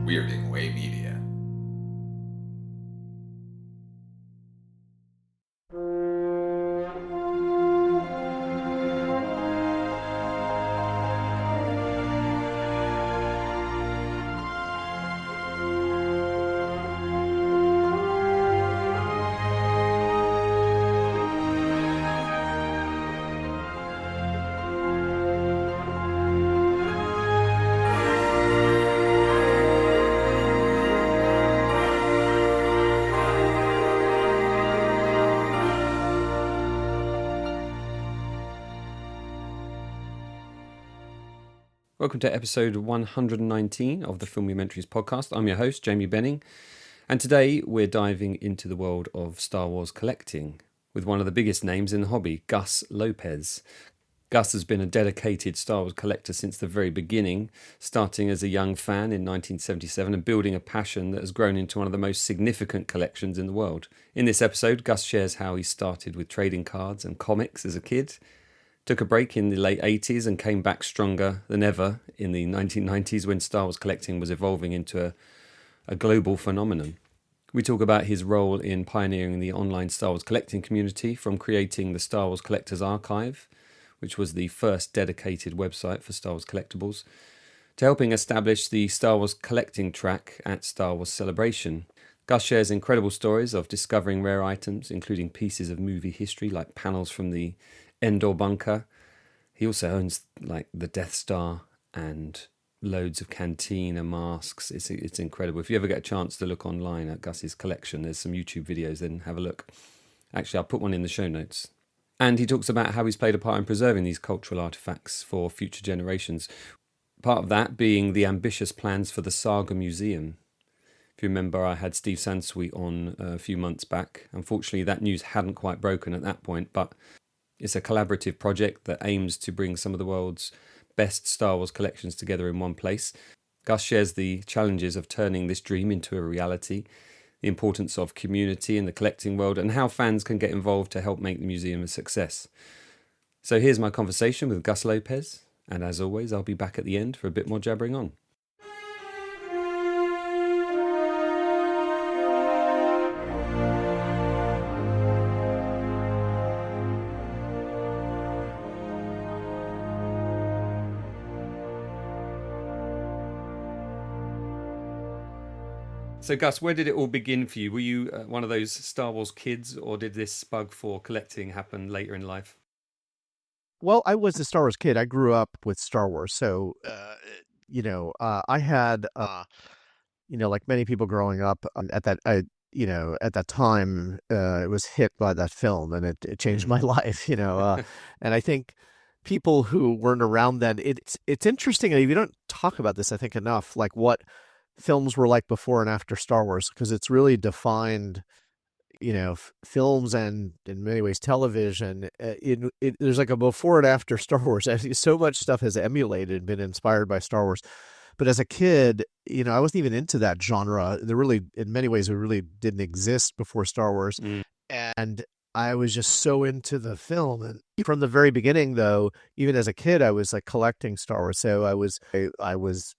Weirding Way Media. Welcome to episode 119 of the Filmumentaries podcast. I'm your host, Jamie Benning, and today we're diving into the world of Star Wars collecting with one of the biggest names in the hobby, Gus Lopez. Gus has been a dedicated Star Wars collector since the very beginning, starting as a young fan in 1977 and building a passion that has grown into one of the most significant collections in the world. In this episode, Gus shares how he started with trading cards and comics as a kid, took a break in the late 80s and came back stronger than ever in the 1990s when Star Wars collecting was evolving into a global phenomenon. We talk about his role in pioneering the online Star Wars collecting community, from creating the Star Wars Collectors Archive, which was the first dedicated website for Star Wars collectibles, to helping establish the Star Wars collecting track at Star Wars Celebration. Gus shares incredible stories of discovering rare items, including pieces of movie history like panels from the Endor bunker. He also owns like the Death Star and loads of cantina masks. It's incredible. If you ever get a chance to look online at Gus's collection, there's some YouTube videos, then have a look. Actually, I'll put one in the show notes. And he talks about how he's played a part in preserving these cultural artifacts for future generations. Part of that being the ambitious plans for the Saga Museum. If you remember, I had Steve Sansweet on a few months back. Unfortunately, that news hadn't quite broken at that point, but it's a collaborative project that aims to bring some of the world's best Star Wars collections together in one place. Gus shares the challenges of turning this dream into a reality, the importance of community in the collecting world, and how fans can get involved to help make the museum a success. So here's my conversation with Gus Lopez, and as always, I'll be back at the end for a bit more jabbering on. So Gus, where did it all begin for you? Were you one of those Star Wars kids, or did this bug for collecting happen later in life? Well, I was a Star Wars kid. I grew up with Star Wars. So, I had, like many people growing up at that time, it was hit by that film and it changed my life, and I think people who weren't around then, it's interesting. And we don't talk about this, I think, enough, like what films were like before and after Star Wars, because it's really defined, films and in many ways television. There's like a before and after Star Wars. I think so much stuff has emulated and been inspired by Star Wars. But as a kid, I wasn't even into that genre. In many ways, it really didn't exist before Star Wars. And I was just so into the film. And from the very beginning, though, even as a kid, I was like collecting Star Wars. So I was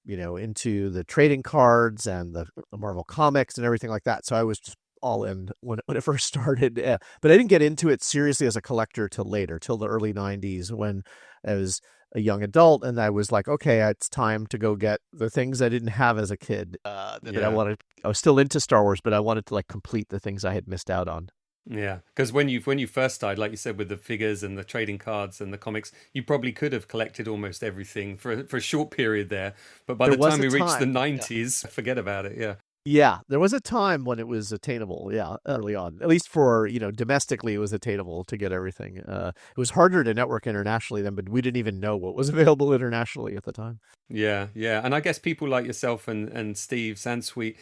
into the trading cards and the Marvel comics and everything like that. So I was just all in when it first started. But I didn't get into it seriously as a collector till the early 90s, when I was a young adult and I was like, okay, it's time to go get the things I didn't have as a kid that I wanted. I was still into Star Wars, but I wanted to like complete the things I had missed out on. Yeah, because when you first started, like you said, with the figures and the trading cards and the comics, you probably could have collected almost everything for a short period there. But by the time we reached the 90s, forget about it. Yeah. Yeah, there was a time when it was attainable. Yeah, early on, at least for domestically, it was attainable to get everything. It was harder to network internationally then, but we didn't even know what was available internationally at the time. Yeah, and I guess people like yourself and Steve Sansweet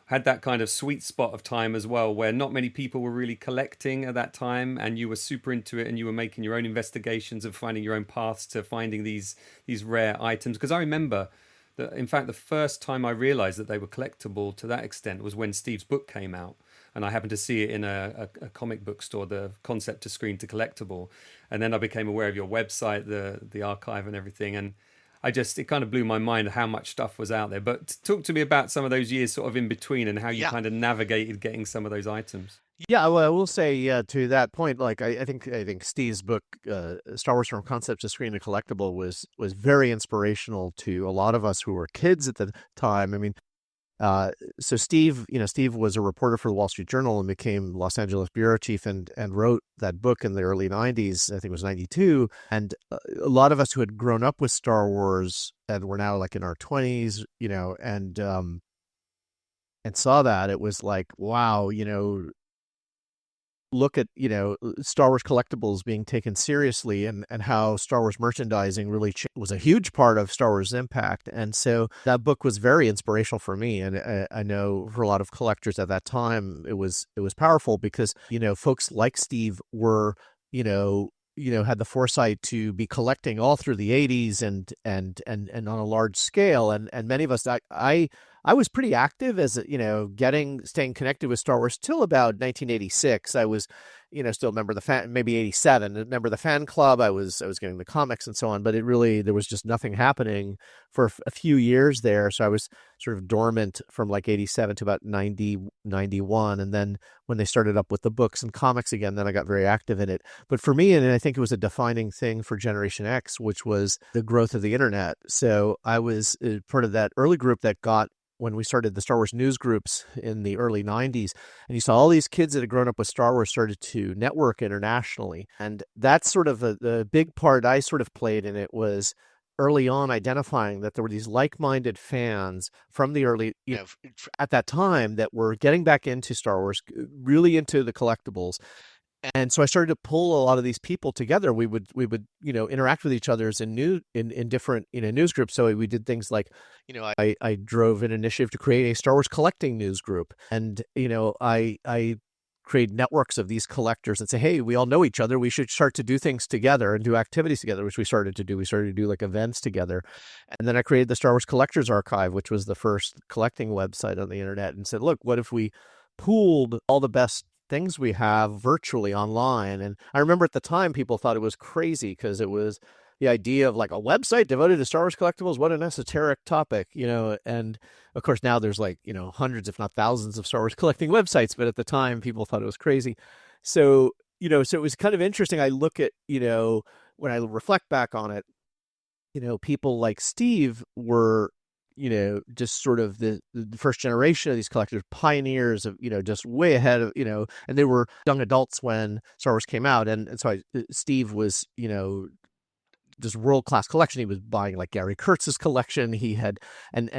had that kind of sweet spot of time as well, where not many people were really collecting at that time, and you were super into it, and you were making your own investigations of finding your own paths to finding these rare items. Because I remember that, in fact, the first time I realized that they were collectible to that extent was when Steve's book came out, and I happened to see it in a comic book store, the concept to screen to collectible, and then I became aware of your website, the archive and everything. And it kind of blew my mind how much stuff was out there. But talk to me about some of those years sort of in between and how you Yeah. kind of navigated getting some of those items. Yeah, well, I will say to that point, like I think Steve's book, Star Wars from Concept to Screen to Collectible, was very inspirational to a lot of us who were kids at the time. I mean, uh, so Steve was a reporter for the Wall Street Journal and became Los Angeles bureau chief and wrote that book in the early '90s. I think it was '92. And a lot of us who had grown up with Star Wars and were now like in our 20s, and saw that, it was like, wow, look at Star Wars collectibles being taken seriously, and how Star Wars merchandising really was a huge part of Star Wars impact. And so that book was very inspirational for me, and I know for a lot of collectors at that time it was powerful, because folks like Steve were had the foresight to be collecting all through the 80s and on a large scale, and many of us, I was pretty active as staying connected with Star Wars till about 1986. I was, still a member of the fan, maybe 87, a member of the fan club. I was getting the comics and so on, but there was just nothing happening for a few years there. So I was sort of dormant from like 87 to about 90, 91. And then when they started up with the books and comics again, then I got very active in it. But for me, and I think it was a defining thing for Generation X, which was the growth of the internet. So I was part of that early group that got, when we started the Star Wars news groups in the early 90s, and you saw all these kids that had grown up with Star Wars started to network internationally. And that's sort of the big part I sort of played in it, was early on identifying that there were these like-minded fans from the early, at that time, that were getting back into Star Wars, really into the collectibles. And so I started to pull a lot of these people together. We would interact with each other in different news groups. So we did things like, I drove an initiative to create a Star Wars collecting news group, and I create networks of these collectors and say, hey, we all know each other. We should start to do things together and do activities together, which we started to do. We started to do like events together. And then I created the Star Wars Collectors Archive, which was the first collecting website on the internet, and said, look, what if we pooled all the best things we have virtually online? And I remember at the time people thought it was crazy, because it was the idea of like a website devoted to Star Wars collectibles. What an esoteric topic, and of course now there's like, hundreds, if not thousands, of Star Wars collecting websites. But at the time people thought it was crazy. So, so it was kind of interesting. I look at, when I reflect back on it, people like Steve were, just sort of the first generation of these collectors, pioneers of, just way ahead of, and they were young adults when Star Wars came out. And so Steve was, just world-class collection. He was buying like Gary Kurtz's collection. He had, and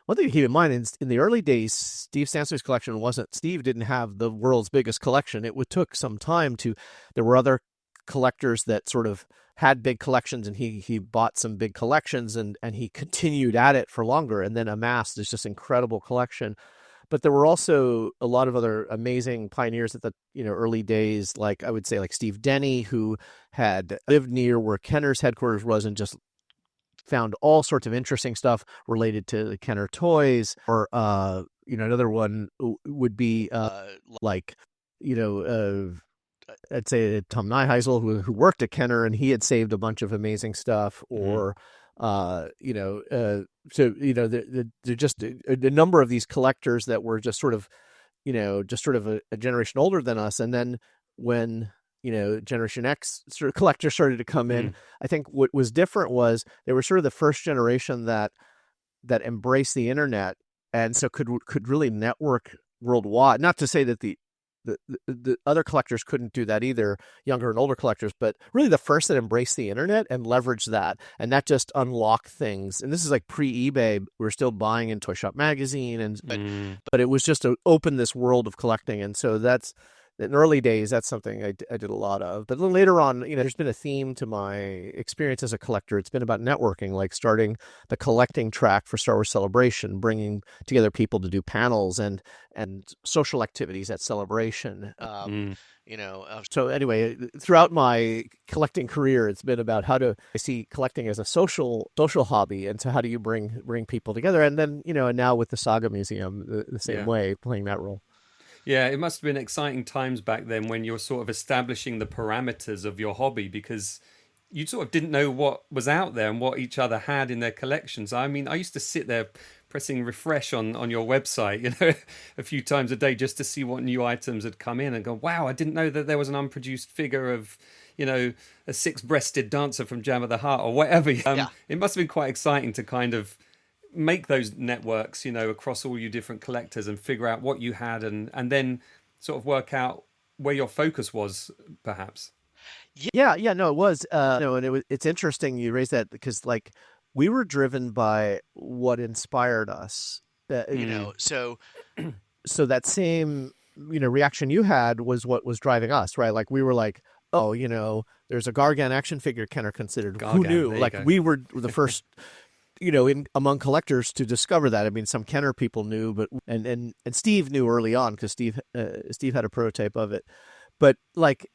one thing to keep in mind, in the early days, Steve Sansweet's collection Steve didn't have the world's biggest collection. It took some time there were other collectors that sort of had big collections, and he bought some big collections, and he continued at it for longer, and then amassed this just incredible collection. But there were also a lot of other amazing pioneers at the early days, like I would say like Steve Denny, who had lived near where Kenner's headquarters was, and just found all sorts of interesting stuff related to the Kenner toys. Or another one would be like I'd say Tom Nyheisel, who worked at Kenner, and he had saved a bunch of amazing stuff. Or there just a number of these collectors that were just sort of a generation older than us. And then when Generation X sort of collectors started to come in, I think what was different was they were sort of the first generation that embraced the internet, and so could really network worldwide. Not to say that the other collectors couldn't do that either, younger and older collectors, but really the first that embraced the internet and leveraged that. And that just unlocked things. And this is like pre-eBay. We were still buying in Toy Shop Magazine, but it was just to open this world of collecting. And so that's, in early days, that's something I did a lot of. But then later on, there's been a theme to my experience as a collector. It's been about networking, like starting the collecting track for Star Wars Celebration, bringing together people to do panels and social activities at Celebration. So anyway, throughout my collecting career, it's been about how to see collecting as a social hobby, and so how do you bring people together? And then and now with the Saga Museum, the same way, playing that role. Yeah, it must have been exciting times back then when you're sort of establishing the parameters of your hobby, because you sort of didn't know what was out there and what each other had in their collections. I mean, I used to sit there pressing refresh on your website, a few times a day just to see what new items had come in and go, wow, I didn't know that there was an unproduced figure of, a six-breasted dancer from Jam of the Heart or whatever. Yeah. It must have been quite exciting to kind of make those networks, across all your different collectors and figure out what you had and then sort of work out where your focus was, perhaps. Yeah, no, it was. No, and it's interesting you raised that because like we were driven by what inspired us. Mm. So that same reaction you had was what was driving us, right? Like we were like, oh, there's a Gargan action figure Kenner considered. Who Gargan, knew? there you Like go. we were the first, in among collectors to discover that. I mean, some Kenner people knew, but and Steve knew early on because Steve had a prototype of it. But like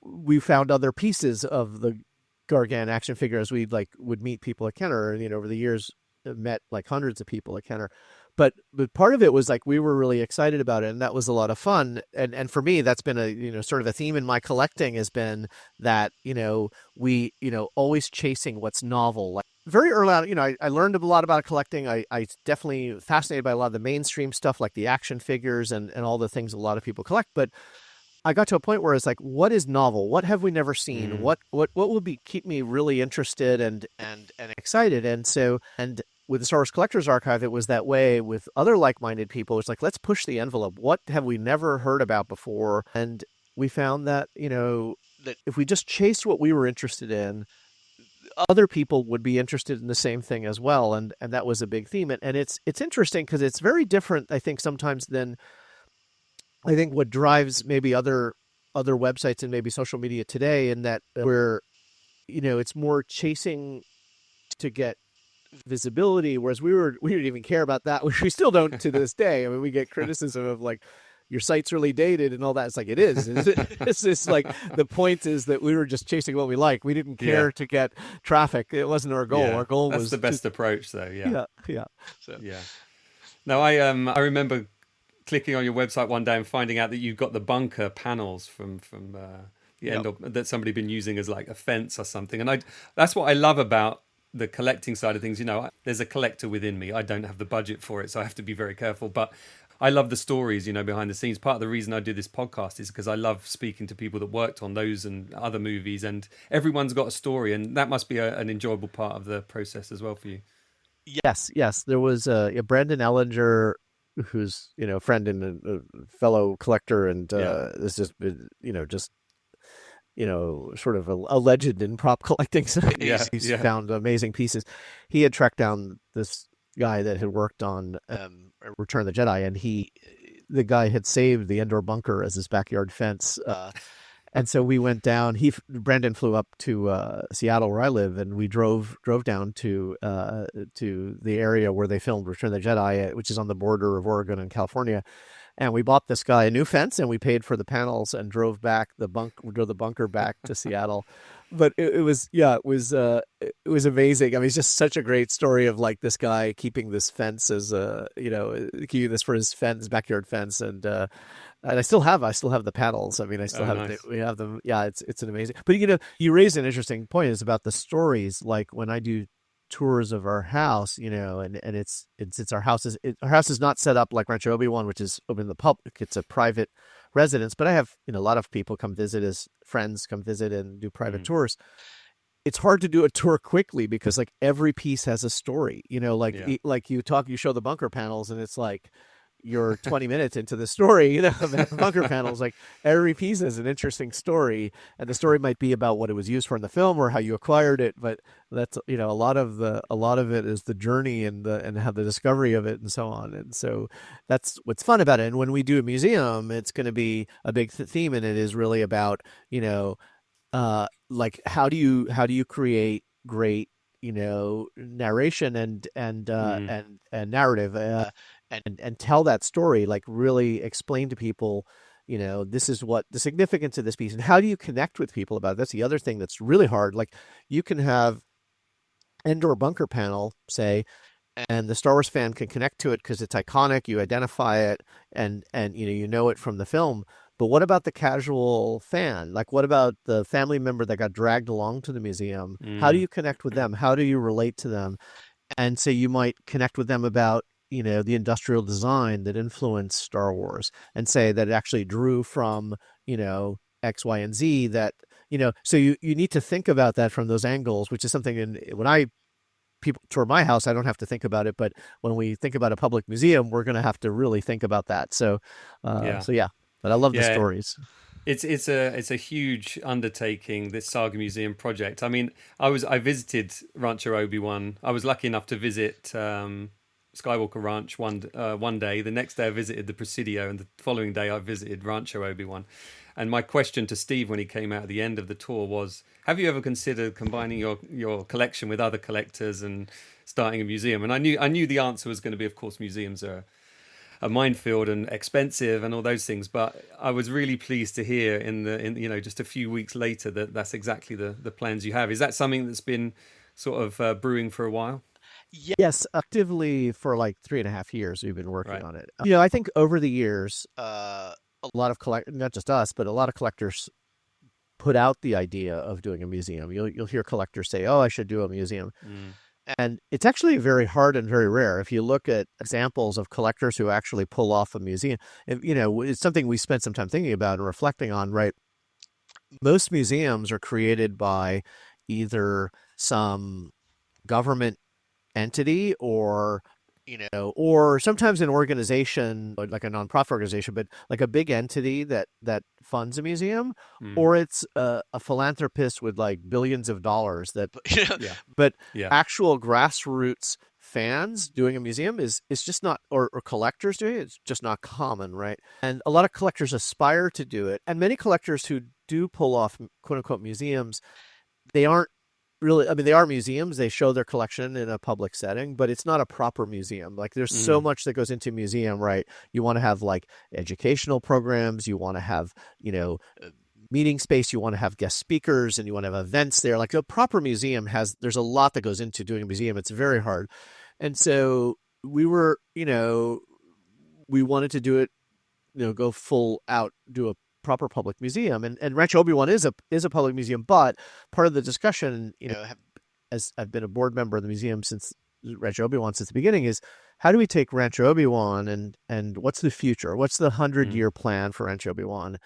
we found other pieces of the Gargan action figure as we like would meet people at Kenner, and over the years met like hundreds of people at Kenner. But part of it was like we were really excited about it, and that was a lot of fun. And for me, that's been a sort of a theme in my collecting has been that we always chasing what's novel. Like very early on, I learned a lot about collecting. I definitely fascinated by a lot of the mainstream stuff like the action figures and all the things a lot of people collect. But I got to a point where it's like, what is novel? What have we never seen? Mm. What will keep me really interested and excited? And with the Star Wars Collectors Archive, it was that way with other like-minded people. It's like, let's push the envelope. What have we never heard about before? And we found that, that if we just chased what we were interested in, other people would be interested in the same thing as well. And that was a big theme. And it's interesting because it's very different, I think, sometimes than I think what drives maybe other websites and maybe social media today, in that where it's more chasing to get visibility, whereas we didn't even care about that, which we still don't to this day. I mean, we get criticism of like your site's really dated and all that. It's like it is. It's just like the point is that we were just chasing what we like. We didn't care to get traffic. It wasn't our goal. Our goal That's was the best approach, though. yeah. So Yeah. No, I remember clicking on your website one day and finding out that you got the bunker panels from the end of that somebody been using as like a fence or something. And that's what I love about the collecting side of things. There's a collector within me. I don't have the budget for it, so I have to be very careful. But I love the stories, behind the scenes. Part of the reason I do this podcast is because I love speaking to people that worked on those and other movies, and everyone's got a story, and that must be an enjoyable part of the process as well for you. Yes. There was Brandon Ellinger, who's a friend and a fellow collector, and this is just sort of a legend in prop collecting. So he's found amazing pieces. He had tracked down this guy that had worked on Return of the Jedi, and the guy had saved the Endor bunker as his backyard fence. And so we went down. Brandon flew up to Seattle, where I live, and we drove down to the area where they filmed Return of the Jedi, which is on the border of Oregon and California. And we bought this guy a new fence, and we paid for the panels, and drove the bunker back to Seattle. But it was amazing. I mean, it's just such a great story of like this guy keeping this fence as keeping this for his backyard fence, and I still have the panels. I mean, I still have nice. we have them. Yeah, it's an amazing. But you raised an interesting point is about the stories. Like when I do tours of our house, and it's our house is not set up like Rancho Obi-Wan, which is open to the public. It's a private residence, but I have a lot of people come visit as friends, come visit and do private tours. It's hard to do a tour quickly because like every piece has a story, like you show the bunker panels and it's like you're 20 minutes into the story, of bunker panels. Like every piece has an interesting story, and the story might be about what it was used for in the film or how you acquired it. But that's, a lot of it is the journey and how the discovery of it and so on. And so that's what's fun about it. And when we do a museum, it's going to be a big theme, and it is really about, like how do you create great, narration and narrative, and tell that story, like really explain to people, this is what the significance of this piece, and how do you connect with people about it? That's the other thing that's really hard. Like you can have Endor bunker panel, say, and the Star Wars fan can connect to it because it's iconic. You identify it, and you know it from the film. But what about the casual fan? Like, what about the family member that got dragged along to the museum? How do Mm. you connect with them? How do you relate to them? And so you might connect with them about, the industrial design that influenced Star Wars, and say that it actually drew from, X, Y, and Z. That, so you need to think about that from those angles, which is something when I people tour my house, I don't have to think about it. But when we think about a public museum, we're going to have to really think about that. So, Yeah. yeah. But I love the Yeah. stories. It's a huge undertaking, this Saga Museum project. I mean, I visited Rancho Obi-Wan. I was lucky enough to visit Skywalker Ranch one day. The next day I visited the Presidio, and the following day I visited Rancho Obi-Wan. And my question to Steve when he came out at the end of the tour was, have you ever considered combining your collection with other collectors and starting a museum? And I knew the answer was going to be, of course, museums are a minefield and expensive and all those things. But I was really pleased to hear in just a few weeks later that that's exactly the plans you have. Is that something that's been sort of brewing for a while? Yes, actively for like 3.5 years, we've been working Right. on it. I think over the years, a lot of not just us, but a lot of collectors put out the idea of doing a museum. You'll hear collectors say, "Oh, I should do a museum," Mm, and it's actually very hard and very rare. If you look at examples of collectors who actually pull off a museum, it's something we spent some time thinking about and reflecting on. Right, most museums are created by either some government entity, or sometimes an organization like a nonprofit organization, but like a big entity that funds a museum, mm, or it's a philanthropist with like billions of dollars that yeah. but Yeah. actual grassroots fans doing a museum is just not, or collectors doing it, it's just not common, right? And a lot of collectors aspire to do it, and many collectors who do pull off quote unquote museums, they aren't really, I mean, they are museums, they show their collection in a public setting, but it's not a proper museum. Like, there's so Mm, much that goes into a museum, right? You want to have like educational programs, you want to have, meeting space, you want to have guest speakers, and you want to have events there. Like, a proper museum there's a lot that goes into doing a museum. It's very hard. And so we were, we wanted to do it, go full out, do a proper public museum. And Rancho Obi-Wan is a public museum, but part of the discussion, as I've been a board member of the museum since Rancho Obi-Wan since the beginning, is how do we take Rancho Obi-Wan, and what's the future? What's the hundred mm, year plan for Rancho Obi-Wan?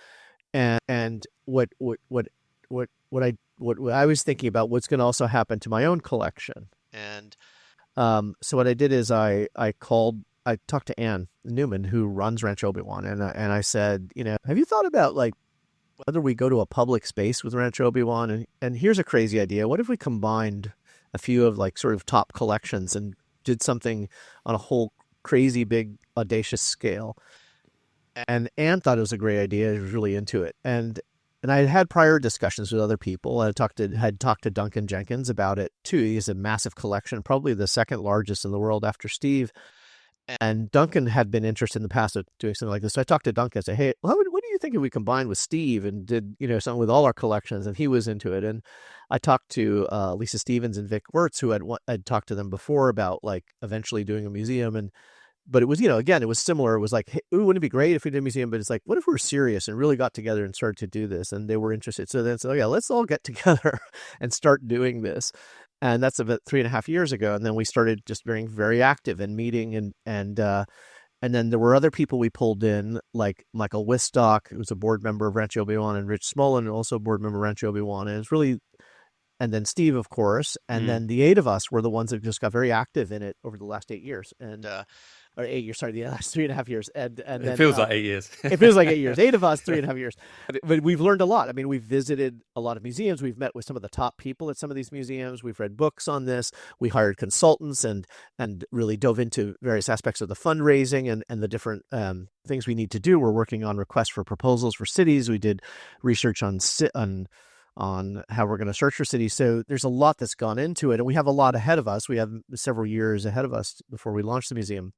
And what I was thinking about, what's going to also happen to my own collection. And so what I did is I talked to Ann Newman, who runs Ranch Obi-Wan, and I said, have you thought about like whether we go to a public space with Ranch Obi-Wan? And here's a crazy idea. What if we combined a few of like sort of top collections and did something on a whole crazy big audacious scale? And Ann thought it was a great idea. She was really into it. And I had prior discussions with other people. I had talked to Duncan Jenkins about it too. He has a massive collection, probably the second largest in the world after Steve. And Duncan had been interested in the past of doing something like this. So I talked to Duncan and said, "Hey, what do you think if we combined with Steve and did, something with all our collections?" And he was into it. And I talked to Lisa Stevens and Vic Wirtz, who had talked to them before about like eventually doing a museum. But it was, again, it was similar. It was like, hey, wouldn't it be great if we did a museum? But it's like, what if we're serious and really got together and started to do this? And they were interested. So then, yeah, let's all get together and start doing this. And that's about 3.5 years ago. And then we started just being very active and meeting, and then there were other people we pulled in, like Michael Wistock, who was a board member of Rancho Obi-Wan, and Rich Smolin, also a board member of Rancho Obi-Wan. And it's really, and then Steve, of course, and mm. then the eight of us were the ones that just got very active in it over the last 8 years, or 8 years, sorry, the last 3.5 years, and It then feels like 8 years. it feels like 8 years. Eight of us, 3.5 years. But we've learned a lot. I mean, we've visited a lot of museums. We've met with some of the top people at some of these museums. We've read books on this. We hired consultants and really dove into various aspects of the fundraising and the different things we need to do. We're working on requests for proposals for cities. We did research on how we're going to search for cities. So there's a lot that's gone into it, and we have a lot ahead of us. We have several years ahead of us before we launch the museum.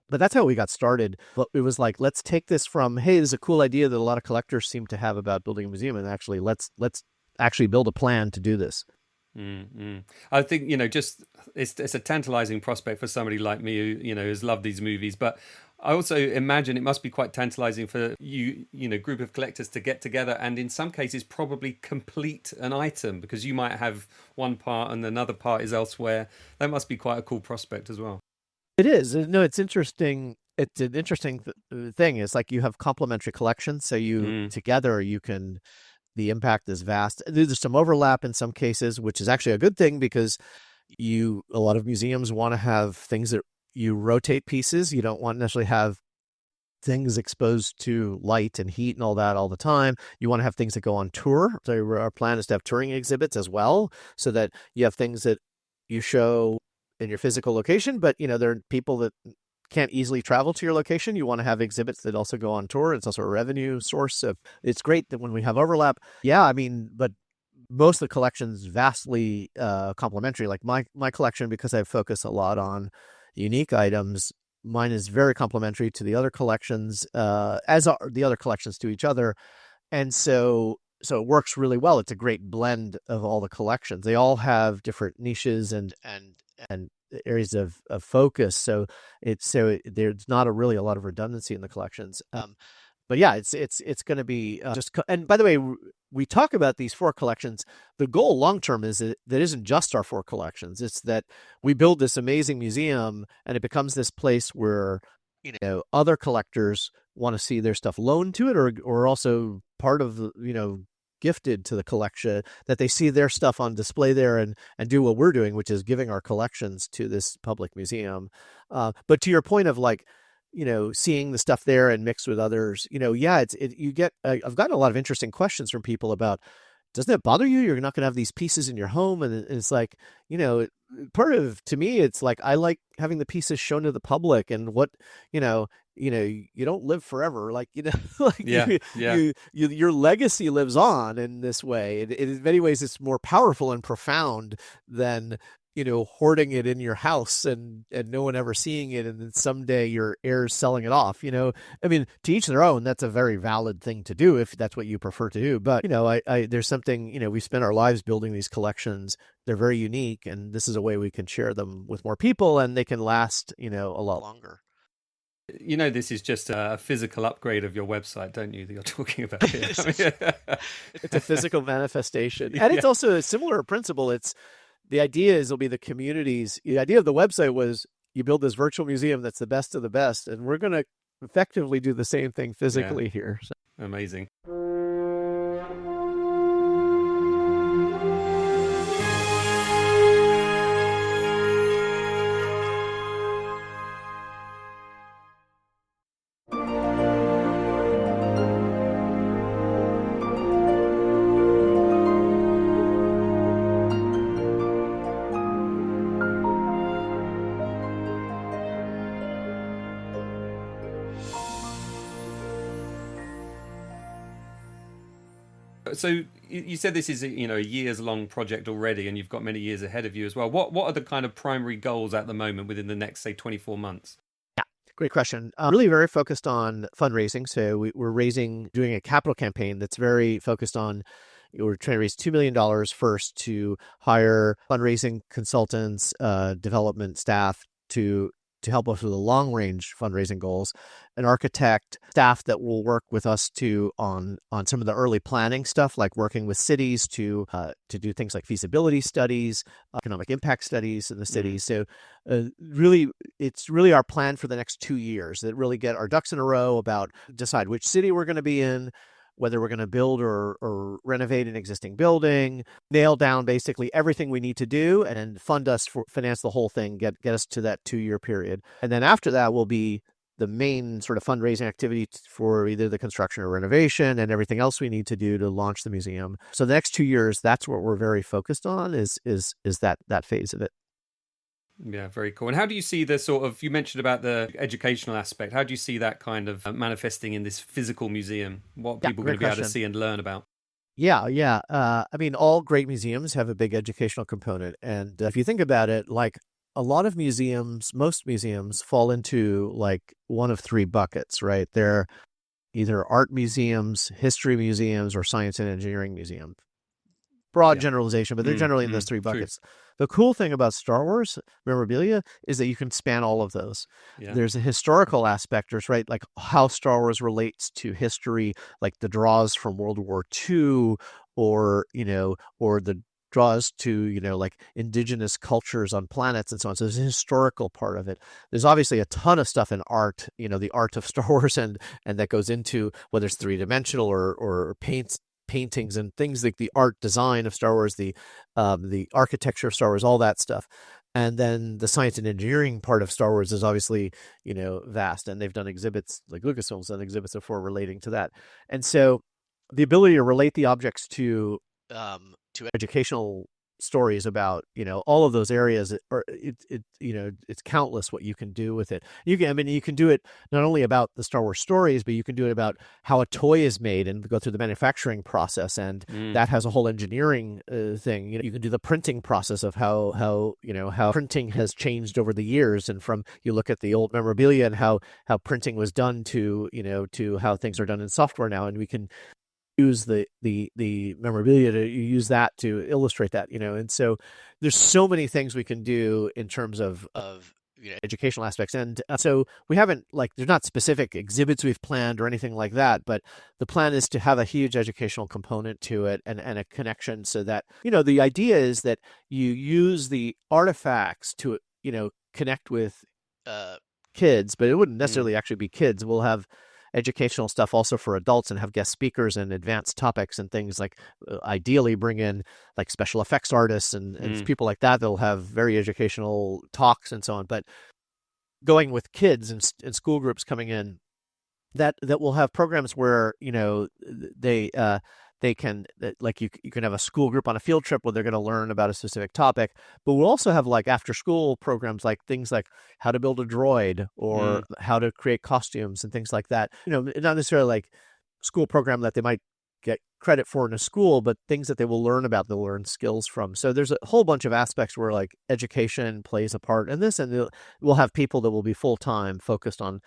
But that's how we got started. But it was like, let's take this from, hey, this is a cool idea that a lot of collectors seem to have about building a museum, and actually let's actually build a plan to do this. I think just it's a tantalizing prospect for somebody like me who has loved these movies. But I also imagine it must be quite tantalizing for group of collectors to get together and in some cases probably complete an item because you might have one part and another part is elsewhere. That must be quite a cool prospect as well. It is. No, it's interesting. It's an interesting thing. It's like you have complementary collections, so you Mm. together you can. The impact is vast. There's some overlap in some cases, which is actually a good thing because a lot of museums want to have things that you rotate pieces. You don't want to necessarily have things exposed to light and heat and all that all the time. You want to have things that go on tour. So our plan is to have touring exhibits as well, so that you have things that you show in your physical location, but there are people that can't easily travel to your location. You want to have exhibits that also go on tour. It's also a revenue source. So it's great that when we have overlap. Yeah, I mean, but most of the collection's vastly complementary. Like my collection, because I focus a lot on unique items, mine is very complementary to the other collections, as are the other collections to each other. And so it works really well. It's a great blend of all the collections. They all have different niches and areas of focus. So there's not really a lot of redundancy in the collections. But yeah, it's going to be and by the way, we talk about these 4 collections. The goal long term is that isn't just our 4 collections. It's that we build this amazing museum and it becomes this place where other collectors want to see their stuff loaned to it or also part of gifted to the collection, that they see their stuff on display there and do what we're doing, which is giving our collections to this public museum. But to your point of seeing the stuff there and mixed with others, you get, I've gotten a lot of interesting questions from people about, doesn't it bother you? You're not going to have these pieces in your home. And it's like, to me, it's like, I like having the pieces shown to the public and you don't live forever. Like, your legacy lives on in this way. In many ways, it's more powerful and profound than, hoarding it in your house and no one ever seeing it. And then someday your heirs selling it off, I mean, to each their own, that's a very valid thing to do if that's what you prefer to do. But, there's something, we spend our lives building these collections. They're very unique. And this is a way we can share them with more people and they can last, a lot longer. This is just a physical upgrade of your website, don't you, that you're talking about here? It's a physical manifestation. And it's also a similar principle. The idea it'll be the communities. The idea of the website was you build this virtual museum that's the best of the best. And we're going to effectively do the same thing physically here. So. Amazing. So you said this is a years long project already, and you've got many years ahead of you as well. What are the kind of primary goals at the moment within the next, say, 24 months? Yeah, great question. Really very focused on fundraising. So we're doing a capital campaign that's very focused on. We're trying to raise $2 million first to hire fundraising consultants, development staff to help us with the long range fundraising goals, an architect, staff that will work with us on some of the early planning stuff, like working with cities to do things like feasibility studies, economic impact studies in the city. So it's really our plan for the next 2 years that really get our ducks in a row about decide which city we're going to be in, whether we're going to build or renovate an existing building, nail down basically everything we need to do and finance the whole thing, get us to that 2-year period. And then after that will be the main sort of fundraising activity for either the construction or renovation and everything else we need to do to launch the museum. So the next 2 years, that's what we're very focused on is that phase of it. Yeah, very cool. And how do you see the sort of, you mentioned about the educational aspect, how do you see that kind of manifesting in this physical museum? What are people going to be able to see and learn about? Yeah. I mean, all great museums have a big educational component. And if you think about it, like a lot of most museums fall into like one of 3 buckets, right? They're either art museums, history museums, or science and engineering museums. broad Yeah. generalization, but they're generally in those three True. buckets. The cool thing about Star Wars memorabilia is that you can span all of those. Yeah. There's a historical aspect, right? Like how Star Wars relates to history, like the draws from World War II, or or the draws to like indigenous cultures on planets and so on. So there's a historical part of it. There's obviously a ton of stuff in art, the art of Star Wars, and that goes into whether it's three-dimensional or paintings and things, like the art design of Star Wars, the architecture of Star Wars, all that stuff. And then the science and engineering part of Star Wars is obviously, vast. And they've done exhibits, like Lucasfilm's done exhibits before relating to that. And so the ability to relate the objects to educational stories about all of those areas, or it's countless what you can do with it. You can do it not only about the Star Wars stories, but you can do it about how a toy is made and go through the manufacturing process, and that has a whole engineering thing. You can do the printing process of how printing has changed over the years, and from you look at the old memorabilia and how printing was done to to how things are done in software now, and we can use the memorabilia to use that to illustrate that, and so there's so many things we can do in terms of educational aspects. And so we haven't, like, there's not specific exhibits we've planned or anything like that, but the plan is to have a huge educational component to it, and a connection, so that the idea is that you use the artifacts to connect with kids, but it wouldn't necessarily actually be kids. We'll have educational stuff also for adults, and have guest speakers and advanced topics and things, like ideally bring in like special effects artists and people like that. They'll have very educational talks and so on. But going with kids and school groups coming in, that will have programs where they can, like, you can have a school group on a field trip where they're going to learn about a specific topic, but we'll also have like after school programs, like things like how to build a droid, or how to create costumes and things like that. Not necessarily like school program that they might get credit for in a school, but things that they will learn about, they'll learn skills from. So there's a whole bunch of aspects where like education plays a part in this, and we'll have people that will be full-time focused on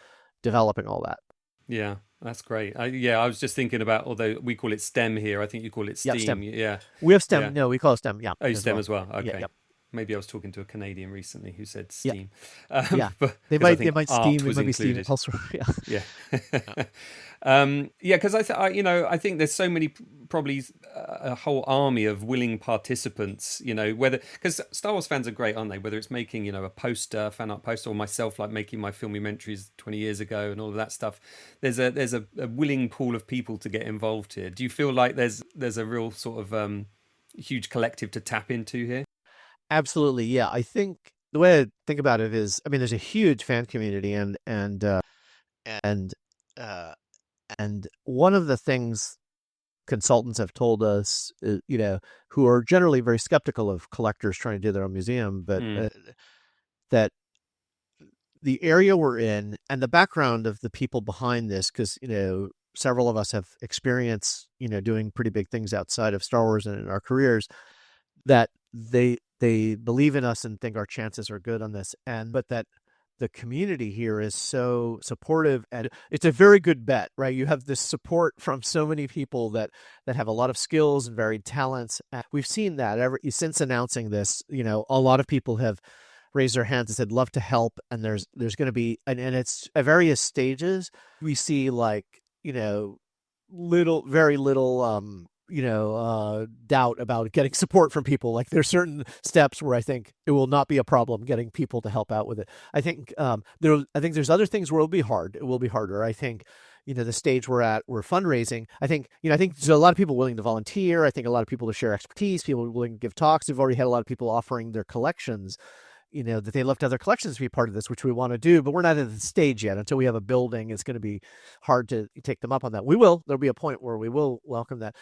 developing all that. Yeah, that's great. I was just thinking about, although we call it STEM here, I think you call it STEAM. STEM. Yeah. We have STEM. Yeah. No, we call it STEM. Yeah. Oh, STEM well. as well. Okay. Yeah. Maybe I was talking to a Canadian recently who said Yeah. STEAM. Yeah. They 'cause I might think STEam. art was It might be STEam. included. Also, yeah. Yeah, because I think there's so many, probably a whole army of willing participants. Whether, because Star Wars fans are great, aren't they? Whether it's making a poster, fan art poster, or myself, like making my filmumentaries 20 years ago and all of that stuff. There's a willing pool of people to get involved here. Do you feel like there's a real sort of huge collective to tap into here? Absolutely. Yeah. I think the way I think about it is, there's a huge fan community, and one of the things consultants have told us, who are generally very skeptical of collectors trying to do their own museum, but that the area we're in and the background of the people behind this, because several of us have experience doing pretty big things outside of Star Wars and in our careers, that they believe in us and think our chances are good on this, but that the community here is so supportive, and it's a very good bet, right? You have this support from so many people that have a lot of skills and varied talents. We've seen that since announcing this. A lot of people have raised their hands and said, love to help. And there's going to be, and it's at various stages. We see, like, very little, doubt about getting support from people. Like, there's certain steps where I think it will not be a problem getting people to help out with it. I think there's other things where it'll be hard. It will be harder. I think, the stage we're at, we're fundraising. I think there's a lot of people willing to volunteer. I think a lot of people to share expertise, people willing to give talks. We've already had a lot of people offering their collections, that they love to have their collections to be part of this, which we want to do, but we're not at the stage yet. Until we have a building, it's going to be hard to take them up on that. There'll be a point where we will welcome that.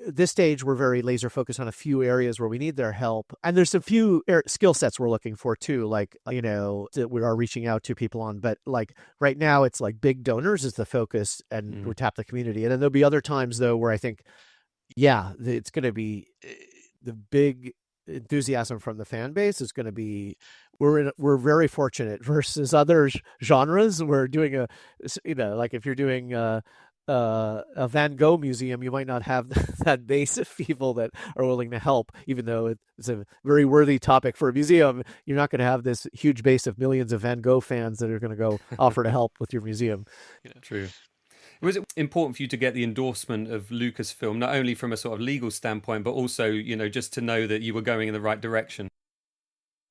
This stage, we're very laser focused on a few areas where we need their help. And there's a few skill sets we're looking for too, like, that we are reaching out to people on. But like right now, it's like big donors is the focus, and we tap the community. And then there'll be other times though, where I think, it's going to be the big enthusiasm from the fan base is going to be, we're very fortunate versus other genres. We're doing like if you're doing, a Van Gogh museum, you might not have that base of people that are willing to help, even though it's a very worthy topic for a museum. You're not going to have this huge base of millions of Van Gogh fans that are going to go offer to help with your museum. True. Was it important for you to get the endorsement of Lucasfilm, not only from a sort of legal standpoint, but also, just to know that you were going in the right direction?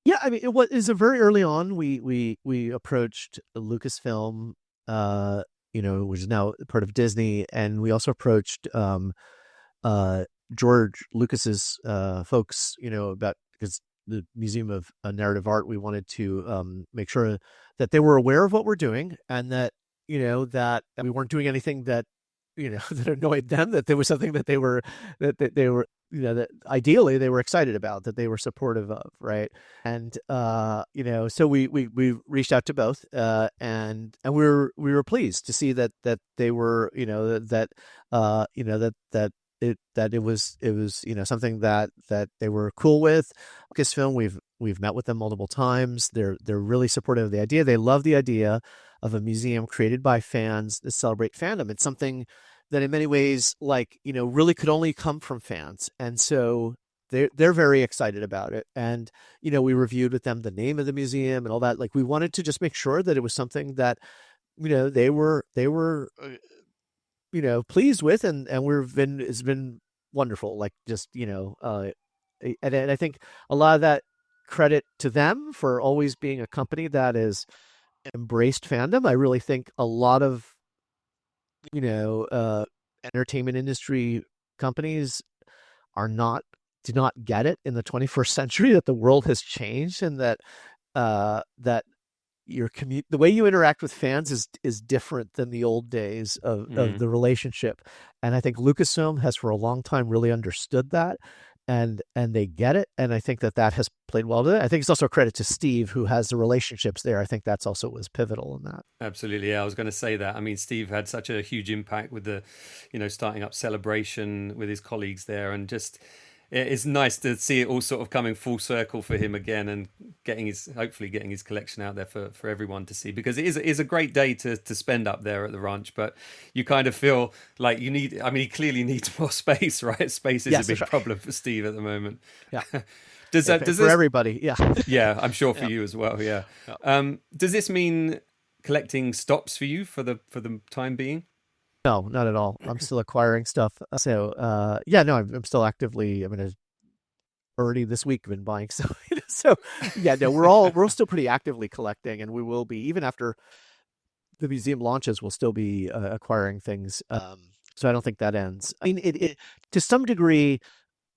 Yeah, I mean, it was a very early on. We approached Lucasfilm, which is now part of Disney, and we also approached uh, George Lucas's folks, about because the Museum of Narrative Art, we wanted to make sure that they were aware of what we're doing, and that that we weren't doing anything that that annoyed them. That there was something that they were that ideally they were excited about, that they were supportive of, right? And so we reached out to both, and we were pleased to see that they were that it was something that they were cool with. Lucasfilm, we've met with them multiple times. They're really supportive of the idea. They love the idea of a museum created by fans that celebrate fandom. It's something that in many ways, really could only come from fans. And so they're very excited about it. And, we reviewed with them the name of the museum and all that. Like, we wanted to just make sure that it was something that, they were pleased with, and it's been wonderful. Like, just, and I think a lot of that credit to them for always being a company that has embraced fandom. I really think a lot of entertainment industry companies do not get it in the 21st century, that the world has changed, and that that the way you interact with fans is different than the old days of the relationship. And I think Lucasfilm has for a long time really understood that, and they get it. And I think that has played well to it. I think it's also a credit to Steve, who has the relationships there. I think that's also was pivotal in that. Absolutely. Yeah, I was going to say that. I mean, Steve had such a huge impact with the, starting up Celebration with his colleagues there, and just it's nice to see it all sort of coming full circle for him again, and hopefully getting his collection out there for everyone to see, because it is a great day to spend up there at the ranch. But you kind of feel like he clearly needs more space, right? Space is a big problem for Steve at the moment. Yeah. Does for everybody? Yeah. Yeah, I'm sure for you as well. Yeah. Does this mean collecting stops for you for the time being? No, not at all. I'm still acquiring stuff. So, no, I'm still actively. I mean, already this week been buying stuff. So, yeah, no, we're still pretty actively collecting, and we will be even after the museum launches. We'll still be acquiring things. So I don't think that ends. I mean, it to some degree.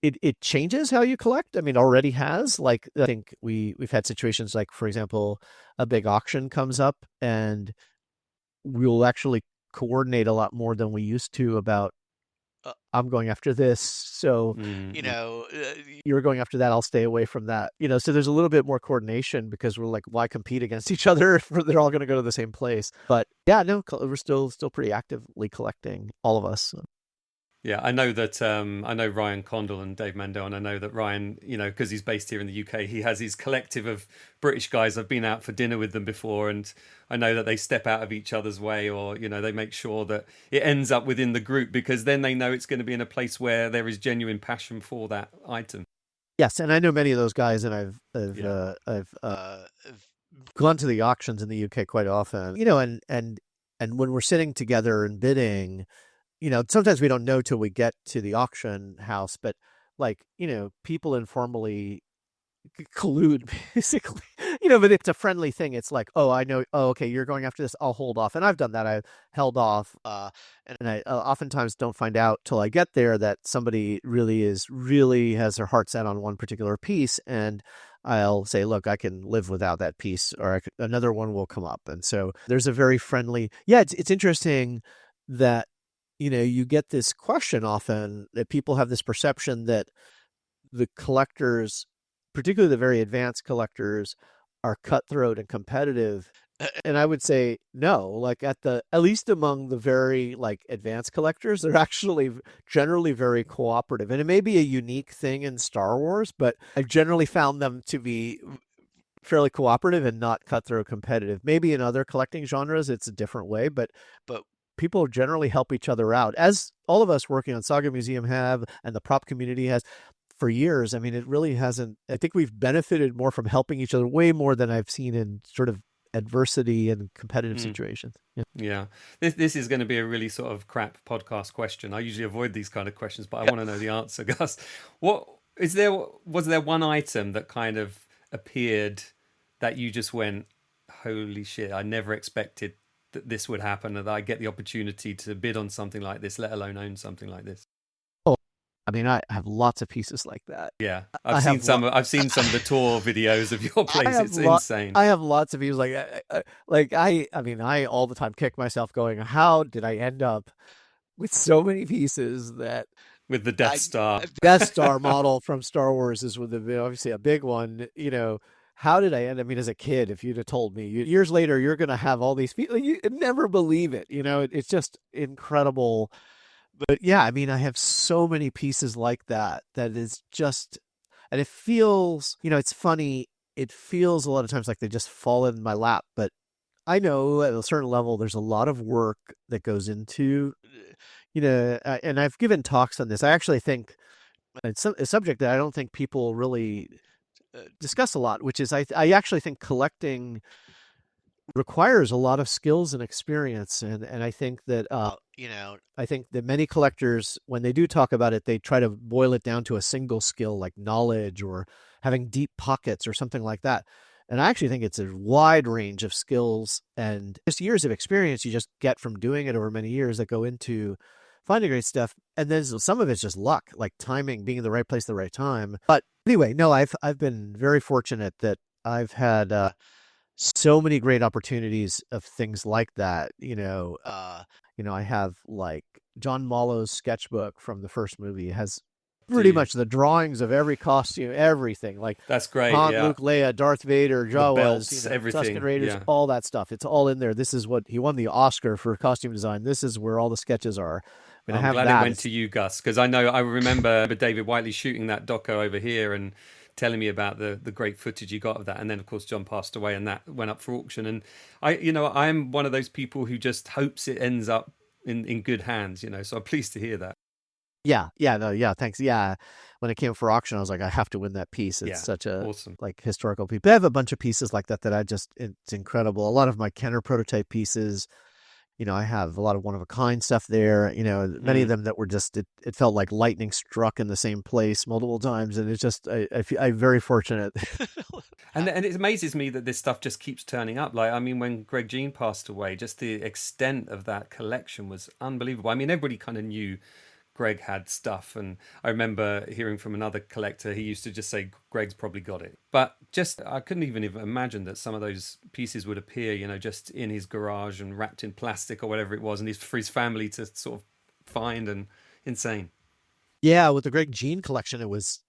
It changes how you collect. I mean, already has. Like, I think we've had situations like, for example, a big auction comes up, and we'll actually coordinate a lot more than we used to about I'm going after this, so you're going after that, I'll stay away from that. So there's a little bit more coordination, because we're like, why compete against each other if they're all going to go to the same place? But yeah, no, we're still pretty actively collecting, all of us. Yeah, I know that I know Ryan Condell and Dave Mandel, and I know that Ryan, because he's based here in the UK, he has his collective of British guys. I've been out for dinner with them before, and I know that they step out of each other's way, or they make sure that it ends up within the group, because then they know it's going to be in a place where there is genuine passion for that item. Yes, and I know many of those guys, and I've gone to the auctions in the UK quite often. And when we're sitting together and bidding, sometimes we don't know till we get to the auction house, but people informally collude, basically, but it's a friendly thing. It's like, oh, I know. Oh, okay, you're going after this. I'll hold off. And I've done that. I've held off. And I oftentimes don't find out till I get there that somebody really has their heart set on one particular piece. And I'll say, look, I can live without that piece, or another one will come up. And so there's a very friendly, it's interesting that, you get this question often, that people have this perception that the collectors, particularly the very advanced collectors, are cutthroat and competitive. And I would say no. Like, at least among the very advanced collectors, they're actually generally very cooperative. And it may be a unique thing in Star Wars, but I've generally found them to be fairly cooperative and not cutthroat competitive. Maybe in other collecting genres it's a different way, but people generally help each other out, as all of us working on Saga Museum have, and the prop community has for years. I mean, it really hasn't. I think we've benefited more from helping each other way more than I've seen in sort of adversity and competitive Mm. situations. Yeah. Yeah, this is going to be a really sort of crap podcast question. I usually avoid these kind of questions, but I want to know the answer, Gus. What is there? Was there one item that kind of appeared that you just went, "Holy shit! I never expected that this would happen, and that I get the opportunity to bid on something like this, let alone own something like this." Oh, I mean, I have lots of pieces like that. Yeah, I have I've seen some of the tour videos of your place. It's insane. I have lots of views. I mean, I all the time kick myself going, how did I end up with so many pieces that With the Death I Star. Death Star model from Star Wars is with obviously a big one. How did I end? I mean, as a kid, if you'd have told me years later you're going to have all these people, you'd never believe it. It's just incredible. But yeah, I mean, I have so many pieces like that is just, and it feels, it's funny. It feels a lot of times like they just fall in my lap, but I know at a certain level, there's a lot of work that goes into, and I've given talks on this. I actually think it's a subject that I don't think people really discuss a lot, which is I actually think collecting requires a lot of skills and experience, and I think that I think that many collectors, when they do talk about it, they try to boil it down to a single skill like knowledge or having deep pockets or something like that. And I actually think it's a wide range of skills and just years of experience you just get from doing it over many years that go into finding great stuff. And then some of it's just luck, like timing, being in the right place at the right time. But anyway, no, I've been very fortunate that I've had so many great opportunities of things like that. I have like John Mallow's sketchbook from the first movie has pretty much the drawings of every costume, everything. Like That's great. Han, Yeah, Luke, Leia, Darth Vader, the Jawas, belts, everything. Tusken Raiders, Yeah. all that stuff. It's all in there. This is what he won the Oscar for costume design. This is where all the sketches are. I mean, I I'm have glad that. it went to you, Gus, because I remember David Whiteley shooting that doco over here and telling me about the great footage he got of that. And then, of course, John passed away and that went up for auction. And I'm one of those people who just hopes it ends up in good hands, so I'm pleased to hear that. Yeah, thanks. Yeah, when it came for auction, I was like, I have to win that piece. It's such a awesome, like historical piece. But I have a bunch of pieces like that it's incredible. A lot of my Kenner prototype pieces, I have a lot of one of a kind stuff there. Many of them that were just it felt like lightning struck in the same place multiple times, and it's just I'm very fortunate. And it amazes me that this stuff just keeps turning up. Like, I mean, when Greg Jean passed away, just the extent of that collection was unbelievable. I mean, everybody kind of knew Greg had stuff, and I remember hearing from another collector, he used to just say Greg's probably got it, but just I couldn't even imagine that some of those pieces would appear just in his garage and wrapped in plastic or whatever it was, and for his family to sort of find. And insane. Yeah, with the Greg Jean collection, it was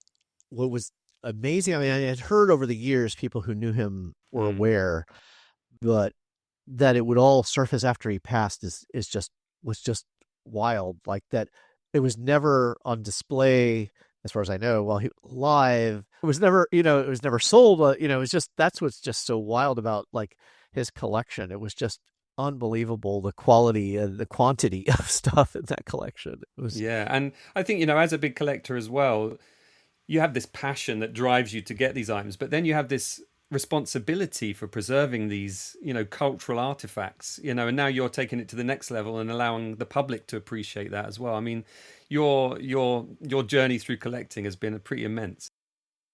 what was amazing. I mean, I had heard over the years people who knew him were aware, but that it would all surface after he passed was just wild. Like that, it was never on display, as far as I know, while he was alive. It was never, it was never sold. It was just that's what's just so wild about like his collection. It was just unbelievable, the quality and the quantity of stuff in that collection. It was And I think as a big collector as well, you have this passion that drives you to get these items, but then you have this responsibility for preserving these cultural artifacts, and now you're taking it to the next level and allowing the public to appreciate that as well. I mean, your journey through collecting has been pretty immense.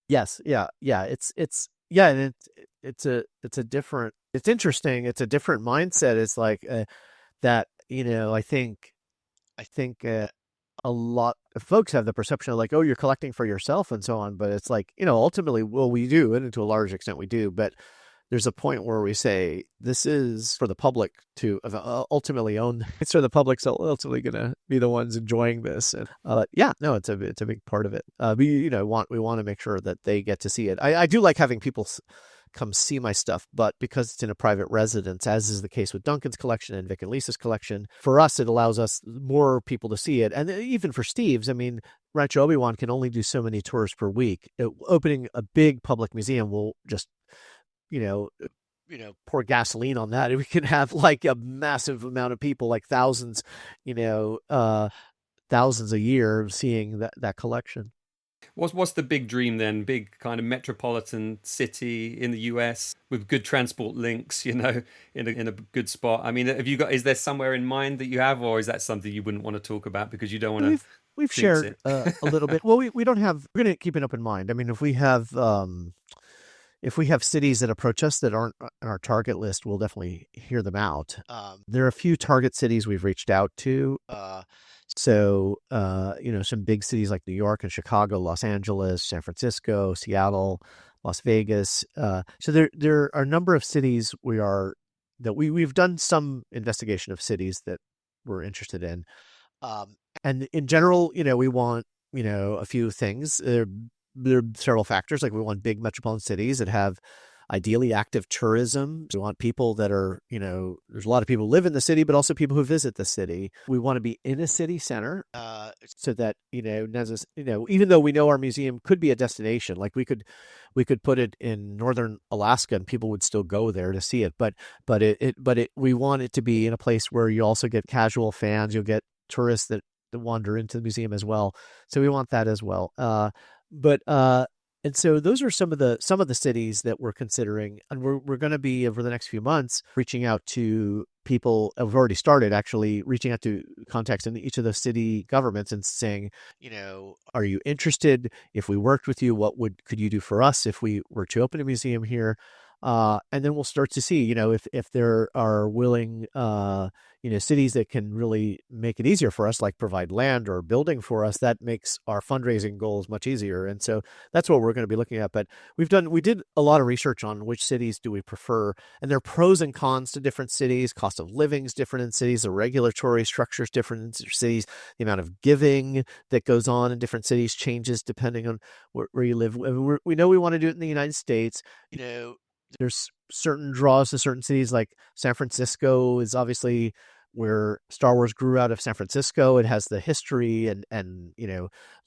Yes, yeah, and it's a different, it's interesting, it's a different mindset. It's like that, I think a lot of folks have the perception of like, oh, you're collecting for yourself and so on, but it's like, ultimately, well, we do, and to a large extent we do, but there's a point where we say this is for the public to ultimately own. It's for the public's ultimately going to be the ones enjoying this. And it's a big part of it. We want to make sure that they get to see it. I do like having people come see my stuff, but because it's in a private residence, as is the case with Duncan's collection and Vic and Lisa's collection, for us it allows us more people to see it. And even for Steve's, I mean, Rancho Obi-Wan can only do so many tours per week. Opening a big public museum will just pour gasoline on that. We can have like a massive amount of people, like thousands, you know, thousands a year seeing that collection. What's the big dream then? Big kind of metropolitan city in the US with good transport links, in a good spot. I mean, have you got? Is there somewhere in mind that you have, or is that something you wouldn't want to talk about because you don't want to We've jinx shared it? a little bit. Well, we don't have. We're going to keep an open mind. I mean, if we have cities that approach us that aren't on our target list, we'll definitely hear them out. There are a few target cities we've reached out to. Some big cities like New York and Chicago, Los Angeles, San Francisco, Seattle, Las Vegas. So there are a number of cities we've done some investigation of cities that we're interested in. And in general, we want, a few things. There are several factors. Like we want big metropolitan cities that have ideally active tourism. We want people that are, there's a lot of people who live in the city, but also people who visit the city. We want to be in a city center, so that, even though we know our museum could be a destination, like we could put it in northern Alaska and people would still go there to see it. But we want it to be in a place where you also get casual fans, you'll get tourists that wander into the museum as well. So we want that as well. And so those are some of the cities that we're considering, and we're going to be over the next few months reaching out to people. We've already started actually reaching out to contacts in each of those city governments and saying, are you interested? If we worked with you, could you do for us if we were to open a museum here? And then we'll start to see, if there are willing, cities that can really make it easier for us, like provide land or building for us. That makes our fundraising goals much easier. And so that's what we're going to be looking at. But we did a lot of research on which cities do we prefer, and there are pros and cons to different cities. Cost of living is different in cities. The regulatory structure is different in cities. The amount of giving that goes on in different cities changes depending on where you live. We know we want to do it in the United States. There's certain draws to certain cities, like San Francisco is obviously where Star Wars grew out of San Francisco. It has the history and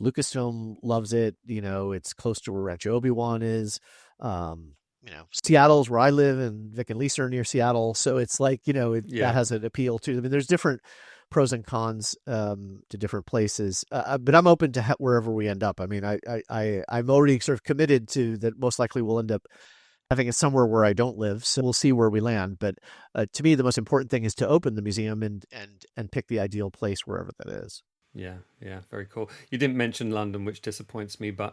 Lucasfilm loves it. It's close to where Rancho Obi-Wan is. Seattle's where I live, and Vic and Lisa are near Seattle. So it's like, that has an appeal too. I mean, there's different pros and cons to different places, but I'm open to wherever we end up. I mean, I'm already sort of committed to that. Most likely we'll end up having it somewhere where I don't live, so we'll see where we land. But to me, the most important thing is to open the museum and pick the ideal place wherever that is. Yeah, very cool. You didn't mention London, which disappoints me, but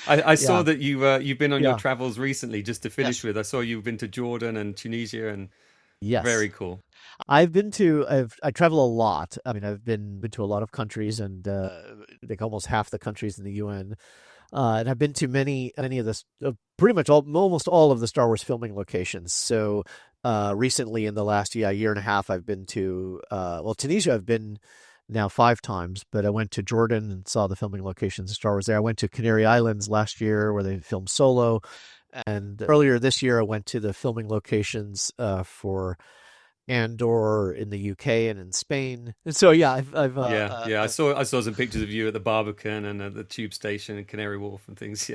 I saw that you've been on your travels recently. Just to finish with, I saw you've been to Jordan and Tunisia, and very cool. I travel a lot. I mean, I've been to a lot of countries, and like almost half the countries in the UN. And I've been to many of the almost all of the Star Wars filming locations. So recently, in the last year and a half, I've been to Tunisia. I've been now 5 times, but I went to Jordan and saw the filming locations of Star Wars there. I went to Canary Islands last year where they filmed Solo, and earlier this year I went to the filming locations for Andor in the UK and in Spain. And so I saw some pictures of you at the Barbican and at the tube station and Canary Wharf and things.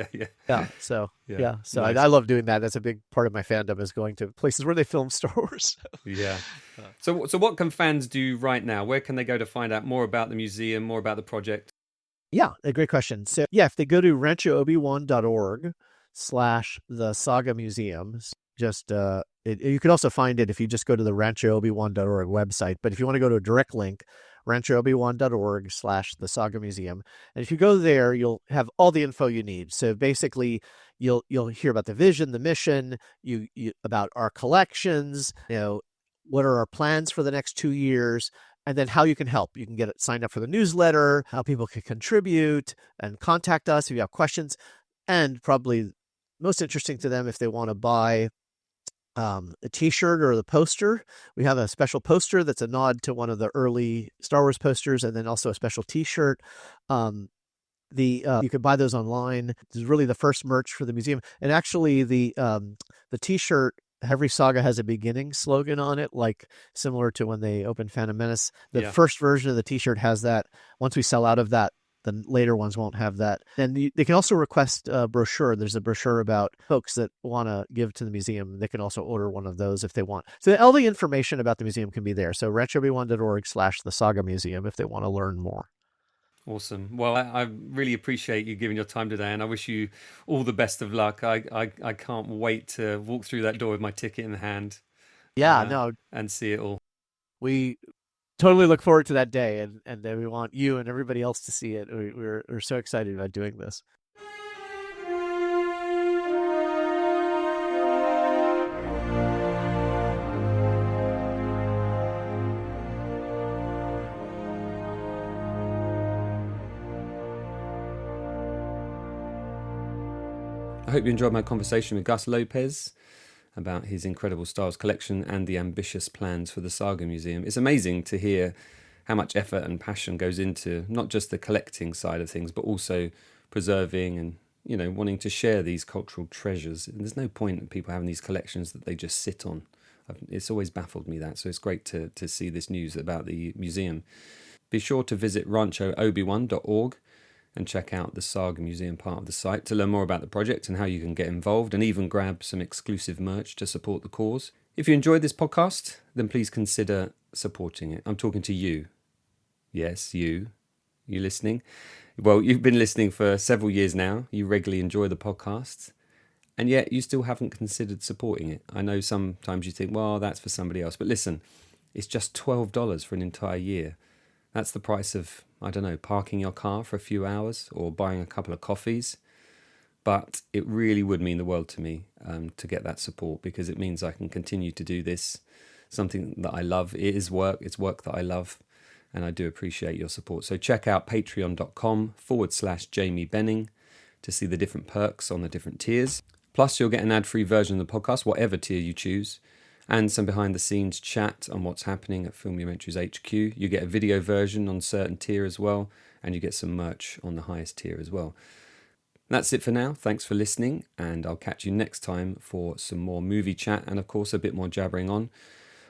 So nice. I love doing that. That's a big part of my fandom, is going to places where they film Star Wars. So what can fans do right now? Where can they go to find out more about the museum, more about the project? Yeah, a great question. So if they go to ranchoobi-wan.org/the Saga Museum, you can also find it if you just go to the ranchoobi-wan.org website. But if you want to go to a direct link, ranchoobi-wan.org/the Saga Museum, and if you go there, you'll have all the info you need. So basically, you'll hear about the vision, the mission, you about our collections, what are our plans for the next 2 years, and then how you can help. You can get signed up for the newsletter, how people can contribute and contact us if you have questions, and probably most interesting to them, if they want to buy a t-shirt or the poster. We have a special poster that's a nod to one of the early Star Wars posters, and then also a special t-shirt. You can buy those online. This is really the first merch for the museum. And actually the t-shirt, every saga has a beginning slogan on it, like similar to when they opened Phantom Menace. The first version of the t-shirt has that. Once we sell out of that The later ones won't have that. And they can also request a brochure. There's a brochure about folks that want to give to the museum. They can also order one of those if they want. So all the information about the museum can be there. So ranchob1.org/the Saga Museum if they want to learn more. Awesome. Well, I really appreciate you giving your time today, and I wish you all the best of luck. I can't wait to walk through that door with my ticket in the hand. Yeah, no, and see it all. We totally look forward to that day, and we want you and everybody else to see it. We're so excited about doing this. I hope you enjoyed my conversation with Gus Lopez about his incredible Star Wars collection and the ambitious plans for the Saga Museum. It's amazing to hear how much effort and passion goes into not just the collecting side of things, but also preserving and, wanting to share these cultural treasures. And there's no point in people having these collections that they just sit on. It's always baffled me that. So it's great to see this news about the museum. Be sure to visit ranchoobi1.org and check out the Saga Museum part of the site to learn more about the project and how you can get involved and even grab some exclusive merch to support the cause. If you enjoyed this podcast, then please consider supporting it. I'm talking to you. Yes, you listening. Well, you've been listening for several years now. You regularly enjoy the podcasts, and yet you still haven't considered supporting it. I know sometimes you think, well, that's for somebody else. But listen, it's just $12 for an entire year. That's the price of, parking your car for a few hours or buying a couple of coffees. But it really would mean the world to me to get that support, because it means I can continue to do this, something that I love. It is work. It's work that I love. And I do appreciate your support. So check out patreon.com/Jamie Benning to see the different perks on the different tiers. Plus, you'll get an ad-free version of the podcast, whatever tier you choose, and some behind-the-scenes chat on what's happening at Filmumentaries HQ. You get a video version on certain tier as well, and you get some merch on the highest tier as well. That's it for now. Thanks for listening, and I'll catch you next time for some more movie chat and, of course, a bit more jabbering on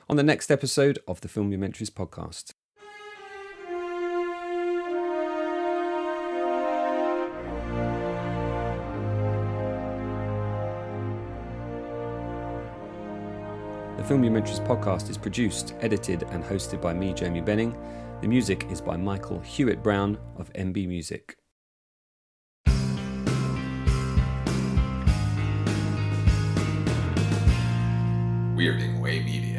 the next episode of the Filmumentaries podcast. The Filmumentaries podcast is produced, edited and hosted by me, Jamie Benning. The music is by Michael Hewitt-Brown of MB Music. We are being way media.